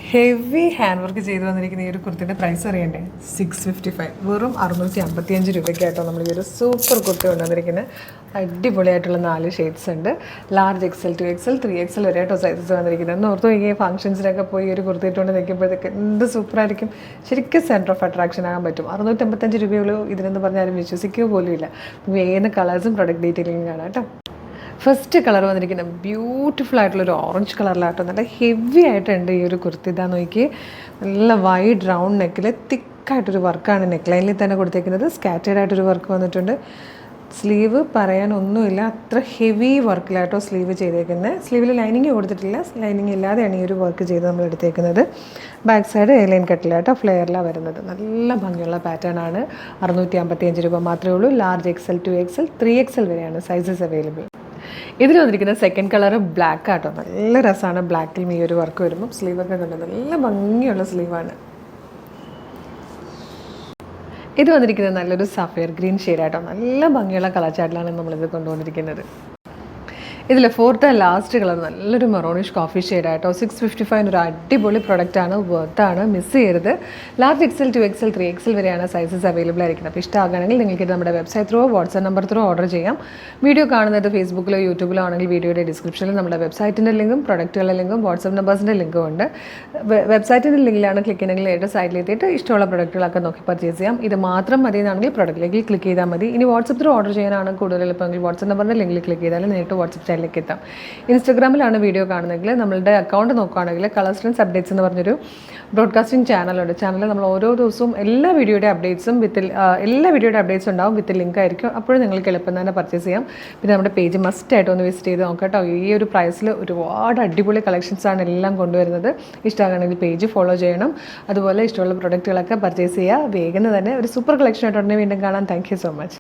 Heavy hand work ചെയ്ത് വന്നിരിക്കുന്ന ഈ ഒരു കുർത്തിയുടെ പ്രൈസ് അറിയണ്ടേ? 655, വെറും 655 രൂപയ്ക്കായിട്ടോ നമ്മൾ ഈ ഒരു സൂപ്പർ കുർത്തി കൊണ്ടുവന്നിരിക്കുന്നത്. അടിപൊളിയായിട്ടുള്ള 4 ഷെയ്ഡ്സ് ഉണ്ട്. Large XL, 2XL, 3XL വരെയായിട്ടോ sizes വന്നിരിക്കുന്നത്. എന്ന് ഓർത്ത് ഈ ഫംഗ്ഷൻസിനൊക്കെ പോയി ഒരു കുർത്തി ഇട്ടുകൊണ്ട് നിൽക്കുമ്പോഴത്തേക്ക് എന്ത് സൂപ്പറായിരിക്കും. ശരിക്കും സെൻറ്റർ ഓഫ് അട്രാക്ഷൻ ആകാൻ പറ്റും. 655 രൂപയുള്ളൂ ഇതിനെന്ന് പറഞ്ഞാലും വിശ്വസിക്കുക പോലും ഇല്ല. വേഗം കളേഴ്സും പ്രൊഡക്റ്റ് ഡീറ്റെയിലിംഗ് കാണാം കേട്ടോ. ഫസ്റ്റ് കളർ വന്നിരിക്കുന്നത് ബ്യൂട്ടിഫുൾ ആയിട്ടുള്ളൊരു ഓറഞ്ച് കളറിലാട്ടോ. നല്ല ഹെവി ആയിട്ടുണ്ട് ഈ ഒരു കുർത്തി. ഇതാ നോക്കി, നല്ല വൈഡ് റൗണ്ട് നെക്കിൽ തിക്കായിട്ടൊരു വർക്കാണ് നെക്ക് ലൈനിൽ തന്നെ കൊടുത്തേക്കുന്നത്. സ്കാറ്റേഡ് ആയിട്ടൊരു വർക്ക് വന്നിട്ടുണ്ട്. സ്ലീവ് പറയാനൊന്നുമില്ല, അത്ര ഹെവി വർക്കിലായിട്ടോ സ്ലീവ് ചെയ്തേക്കുന്നത്. സ്ലീവിൽ ലൈനിങ് കൊടുത്തിട്ടില്ല, ലൈനിങ് ഇല്ലാതെയാണ് ഈ ഒരു വർക്ക് ചെയ്ത് നമ്മൾ എടുത്തേക്കുന്നത്. ബാക്ക് സൈഡ് എയർലൈൻ കട്ടിലായിട്ടോ ഫ്ലെയറിലാണ് വരുന്നത്. നല്ല ഭംഗിയുള്ള പാറ്റേൺ ആണ്. 655 രൂപ മാത്രമേ ഉള്ളൂ. ലാർജ് XL, 2XL, 3XL വരെയാണ് സൈസസ് അവൈലബിൾ. ഇതിൽ വന്നിരിക്കുന്ന സെക്കൻഡ് കളർ ബ്ലാക്ക് ആട്ടോ. നല്ല രസമാണ് ബ്ലാക്കിൽ ഈ ഒരു വർക്ക് വരുമ്പോൾ. സ്ലീവൊക്കെ കണ്ടത് നല്ല ഭംഗിയുള്ള സ്ലീവാണ്. ഇത് വന്നിരിക്കുന്നത് നല്ലൊരു സഫയർ ഗ്രീൻ ഷെയ്ഡായിട്ടോ. നല്ല ഭംഗിയുള്ള കളർ ചാർട്ടിലാണ് നമ്മളിത് കൊണ്ടുവന്നിരിക്കുന്നത്. ഇതിൽ ഫോർത്ത് ആൻഡ് ലാസ്റ്റ് കളർ നല്ലൊരു മെറോണിഷ് കോഫി ഷെയ്ഡായിട്ടോ. 655 ഒരു അടിപൊളി പ്രൊഡക്റ്റാണ്, വർത്താണ്, മിസ് ചെയ്യരുത്. ലാർജ് XL, 2XL, 3XL വരെയാണ് സൈസസ് അവൈലബിൾ ആയിരിക്കുന്നത്. അപ്പോൾ ഇഷ്ടമാകുകയാണെങ്കിൽ നിങ്ങൾക്ക് നമ്മുടെ website through, WhatsApp number through order ചെയ്യാം. വീഡിയോ കാണുന്നത് ഫേസ്ബുക്കിലോ യൂട്യൂബിലോ ആണെങ്കിൽ വീഡിയോയുടെ ഡിസ്ക്രിപ്ഷനിൽ നമ്മുടെ വെബ്സൈറ്റിൻ്റെ ലിങ്കും പ്രൊഡക്റ്റുകളുടെ ലിങ്കും വാട്സ്ആപ്പ് നമ്പേഴ്സിൻ്റെ ലിങ്കും ഉണ്ട്. വെബ്സൈറ്റിൻ്റെ ലിങ്കിലാണ് ക്ലിക്ക് ചെയ്യണമെങ്കിൽ ഏറ്റവും സൈറ്റിലെത്തിയിട്ട് ഇഷ്ടമുള്ള പ്രൊഡക്റ്റുകളൊക്കെ നോക്കി പർച്ചേസ് ചെയ്യാം. ഇത് മാത്രം മതി എന്നാണെങ്കിൽ പ്രൊഡക്റ്റിലേക്ക് ക്ലിക്ക് ചെയ്താൽ മതി. ഇനി വാട്സ്ആപ്പ് ത്രൂ ഓർഡർ ചെയ്യാനാണ് കൂടുതൽ എളുപ്പമെങ്കിൽ വാട്സ്ആപ്പ് നമ്പറിൻ്റെ ലിങ്കിൽ ക്ലിക്ക് ചെയ്താൽ നേരിട്ട് വാട്സ്ആപ്പ് ചാനലിലേക്ക് എത്താം. ഇൻസ്റ്റാഗ്രാമിലാണ് വീഡിയോ കാണുന്നതെങ്കിൽ നമ്മളുടെ അക്കൗണ്ട് നോക്കുകയാണെങ്കിൽ കളേഴ്സ് ട്രെൻഡ്സ് അപ്ഡേറ്റ്സ് എന്ന് പറഞ്ഞൊരു ബ്രോഡ്കാസ്റ്റിംഗ് ചാനലുണ്ട്. ചാനലിൽ നമ്മൾ ഓരോ ദിവസവും എല്ലാ വീഡിയോയുടെ അപ്ഡേറ്റ്സും ഉണ്ടാവും. വിത്ത് ലിങ്ക് ആയിരിക്കും. അപ്പോഴും നിങ്ങൾക്ക് എളുപ്പം തന്നെ പർച്ചേസ് ചെയ്യാം. പിന്നെ നമ്മുടെ പേജ് മസ്റ്റായിട്ട് ഒന്ന് വിസിറ്റ് ചെയ്ത് നോക്കാം കേട്ടോ. ഈ ഒരു പ്രൈസിൽ ഒരുപാട് അടിപൊളി കളക്ഷൻസാണ് എല്ലാം കൊണ്ടുവരുന്നത്. ഇഷ്ടമാകണമെങ്കിൽ പേജ് ഫോളോ ചെയ്യണം. അതുപോലെ ഇഷ്ടമുള്ള പ്രൊഡക്റ്റുകളൊക്കെ പർച്ചേസ് ചെയ്യുക. വേഗം തന്നെ ഒരു സൂപ്പർ കളക്ഷൻ ആയിട്ട് ഉടനെ വീണ്ടും കാണാം. Thank you so much.